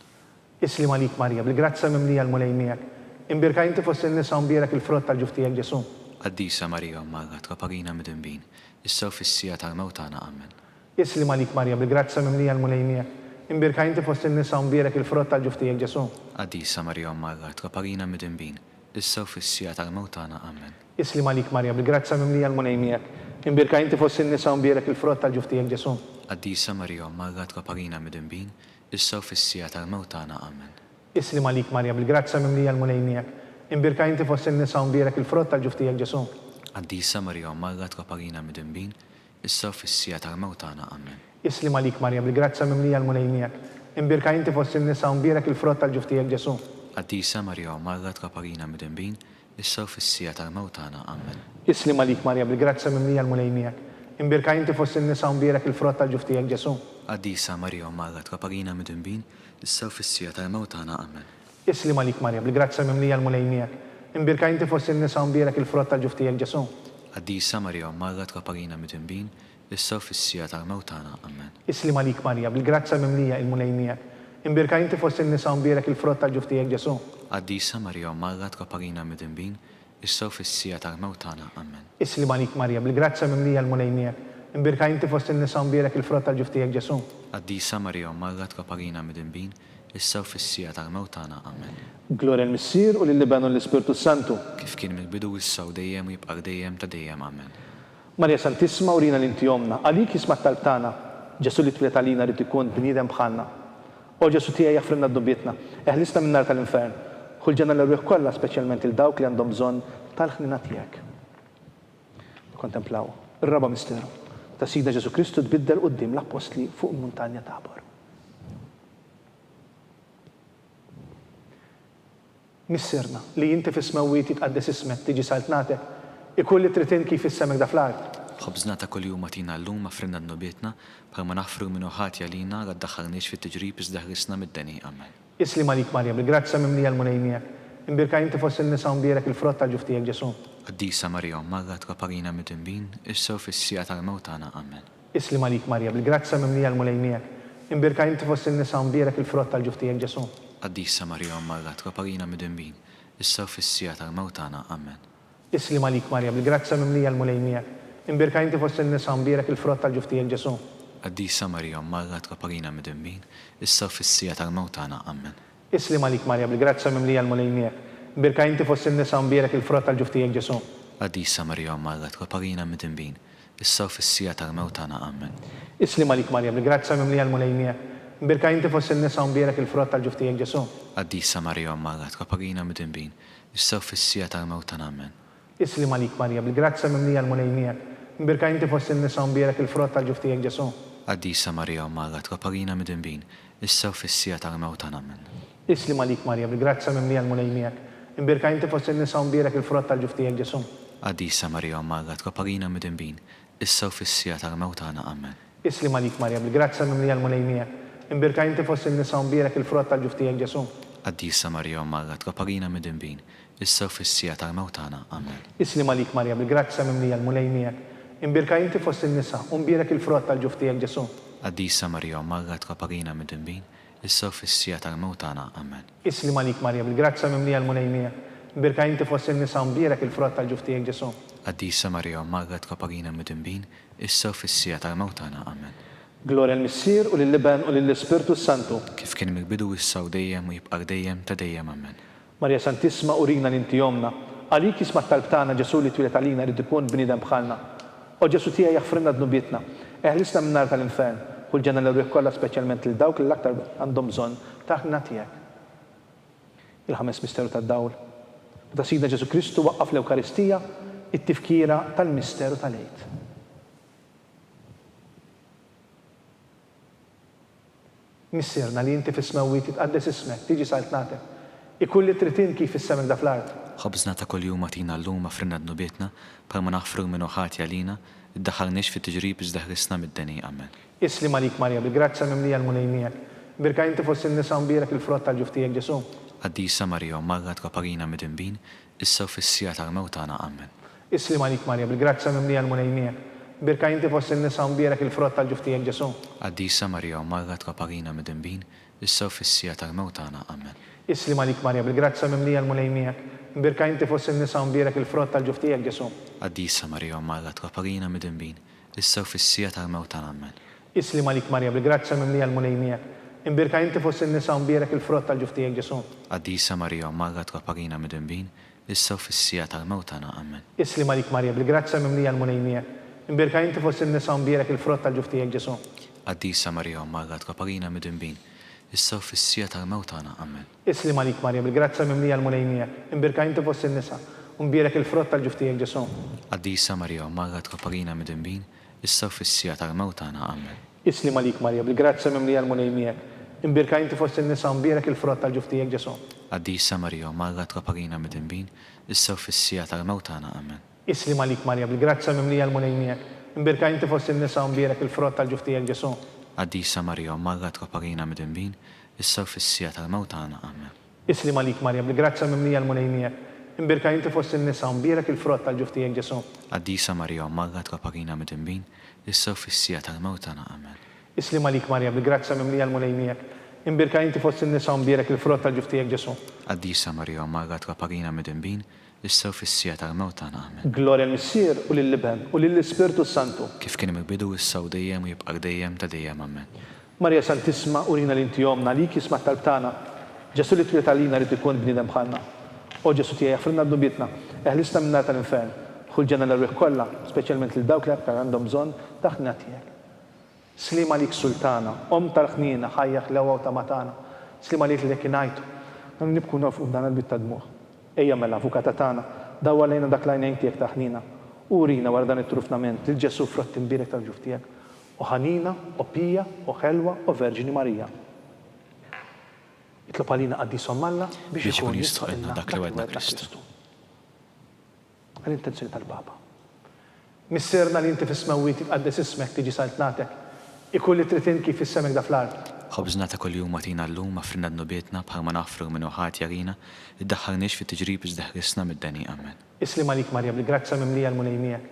B: Islim għalik Marja bil-grazza mimlija l-mulejmiek. Imbirka inti fossi n-nisa umbirek il-frott tal-ġuftijek Ġesu.
C: Għaddisa Marja Margat kaparina mid-imbin, issa u fissija tal-mewtana ammen.
B: Islim għalik Marja bil-grazza mimlija l-mulejmiek. Imbirka inti fossi n-nisa umbirek il-frott tal-ġuftijek Ġesu.
C: Għaddisa Marja Margat kaparina mid-imbin, issa u fissija tal-mewtana ammen.
B: Islim għalik Marja bil-grazza mimlija l-mulejmiek. Imbirka inti fossi n-nisa umbirek il-frott tal-ġuftijek Ġesu.
C: Għaddisa Marja Margat kaparina mid-imbin, issa u fissija tal-mewtana ammen.
B: Islim għalik Marja bil-grazza mimlija l-mulejmiek. Imbirka inti fossi n-nisa umbirek il-frott tal-ġuftijek Ġesu.
C: Għaddisa Marja Margat kaparina mid-imbin, issa u fissija tal-mewtana ammen.
B: Islim għalik Marja bil-grazza mimlija l-mulejmiek. Imbirka inti fossi n-nisa umbirek il-frott tal-ġuftijek Ġesu.
C: Għaddisa Marja Margat kaparina mid-imbin, issa u fissija tal-mewtana ammen.
B: Islim għalik Marja bil-grazza mimlija l-mulejmiek. Imbirka inti fossi n-nisa umbirek il-frott tal-ġuftijek Ġesu.
C: Għaddisa Marja Margat kaparina mid-imbin, issa u fissija tal-mewtana ammen.
B: Islim għalik Marja bil-grazza mimlija l-mulejmiek. Imbirka inti fossi n-nisa umbirek il-frott tal-ġuftijek Ġesu.
C: Għaddisa Marja Margat kaparina mid-imbin, issa u fissija tal-mewtana ammen.
B: Islim għalik Marja bil-grazza mimlija il-mulejmiek. Imbirka inti fossi n-nisa umbirek il-frott tal-ġuftijek Ġesu.
C: Għaddisa Marja Margat kaparina mid-imbin, issa u fissija tal-mewtana ammen.
B: Islim għalik Marja bil-grazza mimlija l-mulejmiek. Imbirka inti fossi n-nisa umbirek il-frott tal-ġuftijek Ġesu.
C: Għaddisa Marja Margat kaparina mid-imbin, issa u fissija tal-mewtana ammen.
B: Gloria l-Missir u l-Libanu l-Ispirtu Santu.
C: Kif kien mill-bidu issa u dejjem u jibqa' dejjem ta' dejjem ammen.
B: Marja Santissima urina l-inti jomna. Għalik jismak tal-btana. Ġesu li twilet għalina rrit ikun bnidem bħalna. U Ġesu tijaj jaffrinna d-dubitna. Eħlisna minn nar tal-infern. Ħulġena l-ruħ kollha, speċjalment il-dawk li għandhom bżonn tal-ħnina tiegħek. Kontemplaw ir-raba misteru ta' Sidna Ġesu Kristu tbiddel quddiem l-apostli fuq muntanja Tabor. Missirna li inti fis-smewwiet jitqaddes ismek tiġi saltnatek ikolli tritin kif issemek da fl-art.
C: خبزنا تا كل يوم أعطينا اللوم أفرنا ذنوباتنا بما نغفر من وخات يالينا لا تدخلناش في التجريب بس دهرسنا من الدنيا آمين.
B: Isli malik Marja, bil-grazza mimlija l-munajnijak. Imbirka inti fossi n-nisa mbirek il-frott tal-ġuftijek Ġesu.
C: قديسة مريم مرت وبرينا مدنبين السوف في السيئة الموتانا آمين.
B: Isli malik Marja, bil-grazza mimlija l-munajnijak. Imbirka inti fossi n-nisa mbirek il-frott tal-ġuftijek Ġesu.
C: قديسة مريم مرت وبرينا مدنبين السوف في السيئة الموتانا آمين.
B: Isli malik Marja, bil-grazza mimlija l-munajnijak. Imbirka inti fossi n-nisa mbirek il-frott tal-ġuftijek Ġesu.
C: قديسة مريم مرت وبرينا مدنبين السوف في السيئة الموتانا آمين.
B: Isli malik Marja, bil-grazza mimlija l-munajnijak. Imbirka inti fossi n-nisa mbirek il-frott tal-ġuftijek Ġesu.
C: قديسة مريم مرت وبرينا مدنبين السوف في السيئة الموتانا آمين.
B: Isli malik Marja, bil-grazza mimlija l-munajnijak. Imbirka inti fossi n-nisa mbirek il-frott tal-ġuftijek Ġesu.
C: قديسة مريم مرت وبرينا مدنبين السوف في السيئة الموتانا آمين.
B: Isli malik Marja, bil-grazza mimlija l-munajnijak. Imbirka inti fossi n-nisa mbirek il-frott tal-ġuftijek Ġesu.
C: قديسة مريم مرت وبرينا مدنبين السوف في السيئة الموتانا آمين.
B: Isli malik Marja, bil-grazza mimlija l-munajnijak. Imbirka inti fossi n-nisa mbirek il-frott tal-ġuftijek Ġesu.
C: قديسة مريم مرت وبرينا مدنبين السوف في السيئة الموتانا آمين.
B: Isli malik Marja, bil-grazza mimlija l-munajnijak. Imbirka inti fossi n-nisa mbirek il-frott tal-ġuftijek Ġesu.
C: قديسة مريم مرت وبرينا مدنبين السوف في السيئة الموتانا آمين.
B: Isli malik Marja, bil-grazza mimlija l-munajnijak. Imbirka inti fossi n-nisa mbirek il-frott tal-ġuftijek Ġesu.
C: قديسة مريم مرت وبرينا مدنبين السوف في السيئة الموتانا آمين.
B: Isli malik Marja, bil-grazza mimlija l-munajnijak. Imbirka inti fossi n-nisa mbirek il-frott tal-ġuftijek Ġesu.
C: قديسة مريم مرت وبرينا مدنبين السوف في السيئة الموتانا آمين.
B: Gloria l-Missier u lill-Liben u lill-Ispirtu Santu.
C: كيف كان من البدو والسو ديم ويبقى ديم تديم آمين.
B: Marja Santisma urina l-inti jomna. Għalik jisma talbtana Ġesu li twilet għalina rrid ikun bnidem bħalna. O Ġesu tija jaħfrinna dnubietna. Eħlisna minn nar tal-infern. Kull ġenna l-ruħ kollha speċjalment lil dawk l-aktar għandhom bżonn ta' ħna tiegħek. Il-ħames misteru tad-dawl. Meta Sidna Ġesu Kristu waqqaf l-Ewkaristija it-tifkira tal-misteru tal-Għid. Missierna li inti fis-smewwiet titqaddes ismek, tiġi saltnatek. Ikulli tritin kif issemek da fl-art.
C: خبزنا تا كل يوم أعطينا اللوم أفرنا ذنوباتنا بما نغفر من وخات يالينا اتدخلناش في التجريب بس دهرسنا من الدنيا آمين.
B: Isli malik Marja, bil-grazza mimlija l-munajnijak. Birka inti fossi n-nisa mbirek il-frott tal-ġuftijek Ġesu.
C: قديسة مريم مرت وبرينا مدنبين السوف في السيئة الموتانا آمين.
B: Isli malik Marja, bil-grazza mimlija l-munajnijak. Birka inti fossi n-nisa mbirek il-frott tal-ġuftijek Ġesu.
C: قديسة مريم مرت وبرينا مدنبين السوف في السيئة الموتانا آمين.
B: Isli malik Marja, bil-grazza mimlija l-munajnijak. Birka inti fossi n-nisa mbirek il-frott tal-ġuftijek Ġesu.
C: قديسة مريم مرت وبرينا مدنبين السوف في السيئة الموتانا آمين.
B: Isli malik Marja, bil-grazza mimlija l-munajnijak. Imbirka inti fossi n-nisa mbirek il-frott tal-ġuftijek Ġesu.
C: قديسة مريم مرت وبرينا مدنبين السوف في السيئة الموتانا آمين.
B: Isli malik Marja, bil-grazza mimlija l-munajnijak. Imbirka inti fossi n-nisa mbirek il-frott tal-ġuftijek Ġesu.
C: قديسة مريم مرت وبرينا مدنبين السوف في السيئة الموتانا آمين.
B: Isli malik Marja, bil-grazza mimlija l-munajnijak. Imbirka inti fossi n-nisa mbirek il-frott tal-ġuftijek Ġesu.
C: قديسة مريم مرت وبرينا مدنبين السوف في السيئة الموتانا آمين.
B: Isli malik Marja, bil-grazza mimlija l-munajnijak. Imbirka inti fossi n-nisa mbirek il-frott tal-ġuftijek Ġesu.
C: قديسة مريم مرت وبرينا مدنبين السوف في السيئة الموتانا آمين.
B: Isli malik Marja, bil-grazza mimlija l-munajnijak. Imbirka inti fossi n-nisa mbirek il-frott tal-ġuftijek Ġesu.
C: قديسة مريم مرت وبرينا مدنبين السوف في السيئة الموتانا آمين.
B: Isli malik Marja, bil-grazza mimlija l-munajnijak. Imbirka inti fossi n-nisa mbirek il-frott tal-ġuftijek Ġesu.
C: قديسة مريم مرت وبرينا مدنبين السوف في السيئة الموتانا آمين.
B: Isli malik Marja, bil-grazza mimlija l-munajnijak. Imbirka inti fossi n-nisa mbirek il-frott tal-ġuftijek Ġesu.
C: قديسة مريم مرت وبرينا مدنبين السوف في السيئة الموتانا آمين.
B: Gloria l-Missier u lill-Liben u lill-Ispirtu Santu.
C: كيف كان من البدو والسو ديم ويبقى ديم تديم آمين.
B: Marja Santisma urina l-inti jomna li kisma talbtana. Ġesu li twilet għalina rrid ikun bniedem bħalna. O Ġesu tija jaħfrinna d-dubietna. Eħlisna minn nar tal-infern. Kull ġenna l-rwieħ kollha, speċjalment lil dawk li aktar għandhom bżonn ta' ħna tiegħek. Slima lik sultana, tal-ħnina, ħajjaħ l-ewwa ta' matana. Slima lik li ngħidu. Non nibku nofqu dan il-bit ta' dmuħ. Ejja mela avukata tagħna, dawwa lejna dak l-għajnejn tiegħek ta' ħnina. Urina wara dan it-trufnament lil Ġesu frott imbirek tal-ġuf tiegħek. O ħanina, o pija, o ħelwa, o Verġini Marija. Jitlob għalina qaddisom Alla
C: biex ikun jistoqilna dak li wedna Kristu.
B: Għal-intenzjoni tal-Papa. Missierna li inti fis-smewwit tqaddes ismek tiġi saltnatek. Ikun li tritin kif issemek da fl-art.
C: Ħobżna ta' kuljum matina llum affrinna d-nubietna bħalma nafru minn uħat jarina, iddaħħalniex fit-tiġrib iżda ħrisna mid-deni amen.
B: Islim għalik Marja bl-grazza mimlija l-mulejmijek.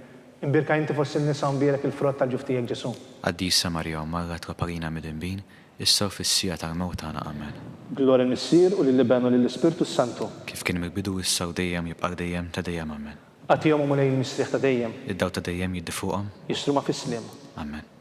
B: Imbirka inti fost il-nisa mbirek il-frott tal-ġuftijek Ġesu.
C: Għaddisa Marja marra traparina mid-imbin, issa fis-sija tal-mewtana amen.
B: Glor il-Missier u lill-Liben u lill-Ispirtu Santu.
C: Kif kien mill-bidu issa u dejjem jibqa' dejjem ta' dejjem amen.
B: Għatijom u mulej il-Mistrieħ ta' dejjem.
C: Id-daw ta' dejjem jiddifuqhom.
B: Jisruma fis-slim.
C: Amen.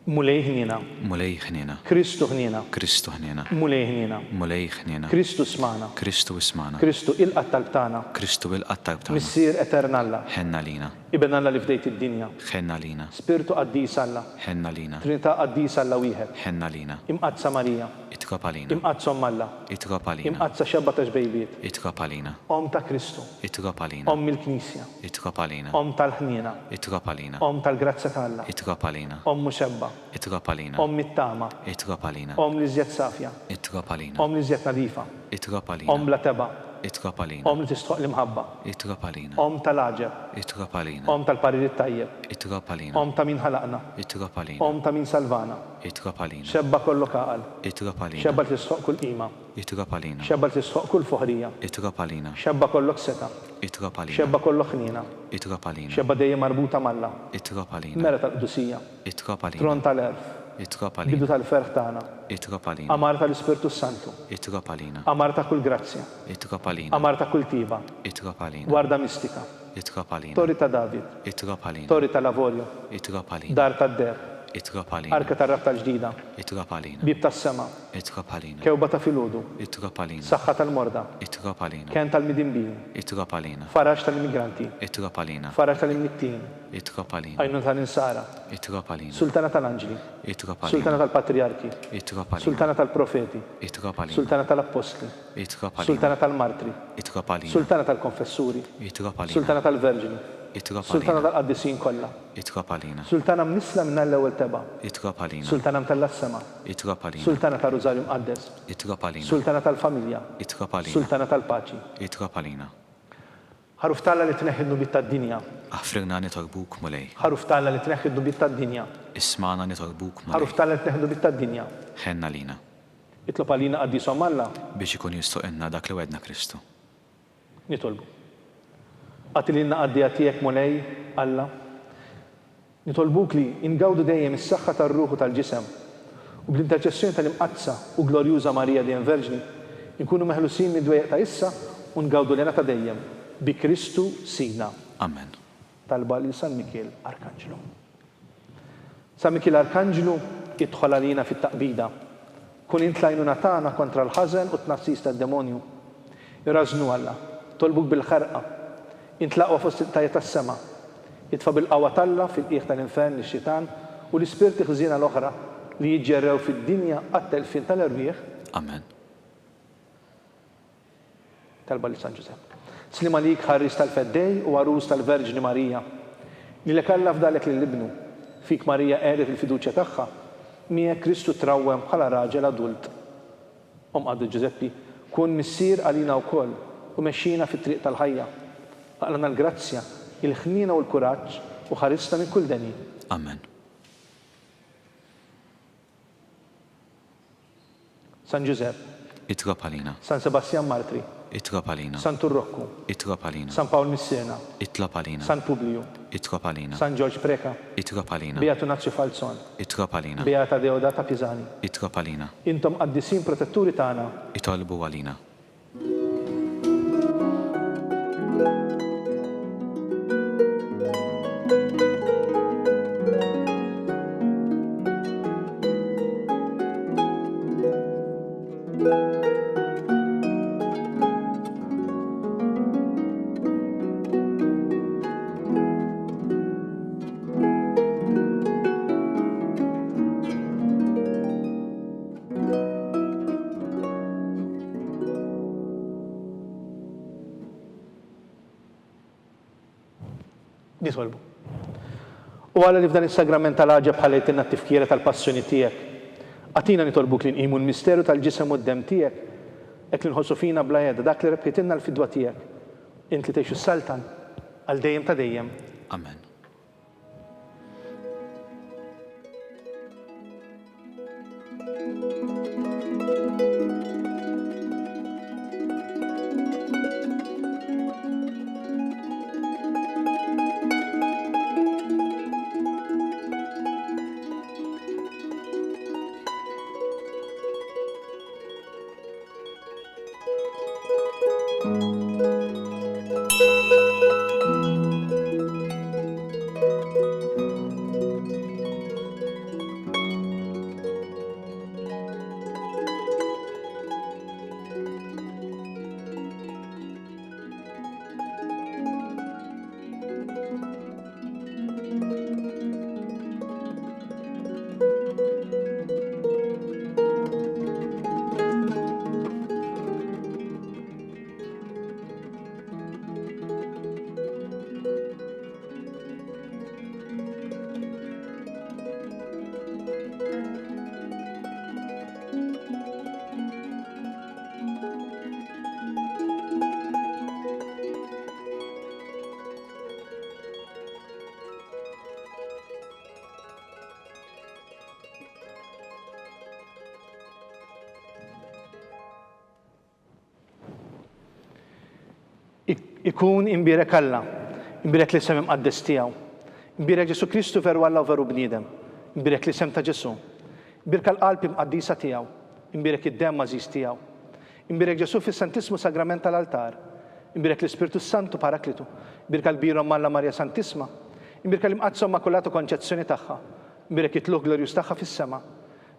B: Mulej ħnina.
C: Mulej ħnina.
B: Kristu ħnina.
C: Kristu ħnina.
B: Mulej ħnina.
C: Mulej ħnina.
B: Kristu smana.
C: Kristu ismana.
B: Kristu il-qattal tana.
C: Kristu il-qattar tagħna.
B: Missier eternalla.
C: Ħenna lina.
B: Iben Alla li fdejt id-dinja.
C: Ħenna lina.
B: Spiritu qaddis Alla.
C: Ħenna lina.
B: Trinità qaddis Alla wieħed.
C: Ħenna lina.
B: Imqazza Marija.
C: Itrapa lina.
B: Imqazza Alla.
C: Itrapa lina.
B: Imqazza xebba ta' ġbejbiet.
C: Itrapa lina.
B: Om ta' Kristu.
C: Itrapa lina.
B: Om il-Knisja.
C: Itrapa lina.
B: Om tal-ħnina.
C: Itrapa lina.
B: Om tal-grazza ta' Alla.
C: Itrapa lina.
B: Om muxebba.
C: Itrapa lina.
B: Om mit-tama.
C: Itrapa lina.
B: Om li żjed safja.
C: Itrapa lina.
B: Om li żjed nadifa.
C: Itrapa lina.
B: Om bla teba.
C: Itrapa lina.
B: Om li tistħoq l-imħabba.
C: Itrapa lina.
B: Om tal-aġeb.
C: Itrapa lina.
B: Om tal-parijiet tajjeb.
C: Itrapa lina.
B: Om ta' min ħalaqna.
C: Itrapa lina.
B: Om ta' min salvana.
C: Itrapa lina.
B: Xebba kollu kaqal.
C: Itrapa lina.
B: Xebba li tistħoq kull qima.
C: Itrapa lina.
B: Xebba li tistħoq kull foħrija.
C: Itrapa lina.
B: Xebba kollok seta.
C: Itrapa lina.
B: Xebba kollok ħnina.
C: Itrapa lina.
B: Xebba dejjem marbuta malla.
C: Itrapa lina.
B: Mera tal-qdusija.
C: Itrapa lina.
B: Tron tal-erf.
C: Itrapa
B: Bidu
C: lina.
B: tal-ferħ tagħna.
C: Itrapa lina.
B: Amar tal-Ispirtu Santu.
C: Itrapa lina.
B: Amar ta' kull grazzja.
C: Itrapa lina.
B: Amar ta' kull tiba.
C: Itrapa lina.
B: Warda mistika.
C: Itrapa lina.
B: Tori ta' David.
C: Itrapa lina.
B: Tori ta' Lavorju.
C: Itrapa lina.
B: Dar ta' Der.
C: Itrapa lina.
B: Arka ta' rabta ġdida.
C: Itrapa lina.
B: Bib ta' sema.
C: Itrapa lina.
B: Kewba ta' filudu.
C: Itrapa lina.
B: Saħħa tal-morda.
C: Itrapa lina.
B: Ken tal-midimbin.
C: Itrapa lina.
B: Faraġ tal-immigranti.
C: Itrapa lina.
B: Faraġ tal-imnittin.
C: Itrapa lina.
B: Għajnun tal-insara.
C: Itrapa lina.
B: Sultana tal-anġli.
C: Itrapa
B: Sultana
C: lina.
B: tal-patriarki.
C: Itrapa lina.
B: Sultana tal-profeti.
C: Itrapa lina.
B: Sultana tal-apostli.
C: Itrapa lina.
B: Sultana tal-martri.
C: Itrapa lina.
B: Sultana tal-konfessuri.
C: Itrapa lina.
B: Sultana tal-verġini.
C: Itrapa
B: Sultana
C: lina.
B: tal-qaddisin kollha.
C: Itrapa lina.
B: Sultana mnisla minna l-ewwel teba.
C: Itrapa lina.
B: Sultana mtella-sema.
C: Itrapa lina.
B: Sultana tal-Rużarju Mqaddes.
C: Itrapa lina.
B: Sultana tal-familja.
C: Itrapa lina.
B: Sultana tal-paċi.
C: Itrapa lina.
B: Ħaruf talla li tneħħi d-nubiet tad-dinja.
C: Aħfirna nitorbuk mulej.
B: Ħaruf talla li tneħħi d-nubiet tad-dinja.
C: Ismana nitorbuk
B: Ħaruf
C: mulej.
B: talla li tneħħi d-nubiet tad-dinja.
C: Ħenna lina.
B: Itlob għalina qaddisom Alla,
C: Biex ikun jistoqilna dak li wedna Kristu.
B: nitolbu. Għatililna qaddija tiegħek mulej Alla. Nitolbuk li ingawdu dejjem is-saħħa tar-ruħu tal-ġisem u bl-interċessjoni tal-imqazza u glorjuża Marija dejjem Verġni nkunu meħlusin mid-dwejjeq ta' issa u ngawdu lena ta' dejjem bi Kristu Sina.
C: Amen.
B: Talba li San Mikiel Arkanġlu. San Mikiel Arkanġlu idħol għalina fit-taqbida. Kun intlajnuna tagħna kontra l-ħażen u t-tnassis tad-demonju. Irrażnu Alla, tolbuk bil-ħarqa, intlaqwa fost il-tajja tas-sema, jitfa' bil-qawwa talla fil-qiegħ tal-infern lix-xitan u l-ispirti ħżiena l-oħra li jiġġerrew fid-dinja għat-telfin tal-irwieħ.
C: Amen.
B: Talba li San Ġusepp. Slim għalik ħarris tal-feddej u għarus tal-Verġni Marija. Li l kalla f'dalek lill-ibnu. Fik Marija qedet il-fiduċja tagħha, miegħek Kristu trawwem bħala raġel adult. Għaddu Ġuseppi, kun missier għalina wkoll u mexxina fit-triq tal-ħajja. Għalna l-grazzja, il-ħnina u l-kuraġġ u ħarista minn kull deni.
C: Amen.
B: San Ġusepp,
C: Itrapa lina.
B: San Sebastian Martri,
C: Itrapa lina.
B: San Turrokku,
C: Itrapa lina.
B: San Pawl Missena,
C: Itlapa lina.
B: San Publiu,
C: Itrapa lina.
B: San George Preka,
C: Itrapa lina.
B: Beatu Nazio Falzon,
C: Itrapa lina.
B: Beata Deodata Pisani.
C: Itrapa lina.
B: Intom qaddisin protetturi tagħna.
C: Itolbu għalina.
B: Nitolbu. U għalla li f'dan is-sagrament tal-ħaġa bħalejtinna t-tifkira tal-passjoni tiegħek. Għatina nitolbuk li nqimu l-misteru tal-ġisem u d-dem tiegħek, hekk li nħossu fina bla jeda, dak li rebħitilna l-fidwa tiegħek. Int li tgħixu s-saltan għal dejjem ta' dejjem.
C: Amen.
B: Ikun imbirek Alla, imbirek li sem imqaddes tiegħu, imbirek Ġesu Kristu veru Alla u veru bniedem, imbirek li sem ta' Ġesu, imbirek l-qalb imqaddisa tiegħu, imbirek id-dem mażiż tiegħu, imbirek Ġesu fis-Santismu Sagrament tal-altar, imbirek l-Ispirtu Santu Paraklitu, imbirek l-Bira Malla Marja Santisma, imbirek l-Imqazza Immakulata Konċezzjoni tagħha, imbirek it-tluq glorjuż tagħha fis-sema,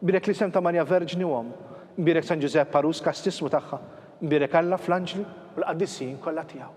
B: imbirek li sem ta' Marja Verġni Om, imbirek San Ġusepp Parus Kastismu tagħha, imbirek Alla fl-anġli u l-qaddissin kollha tiegħu.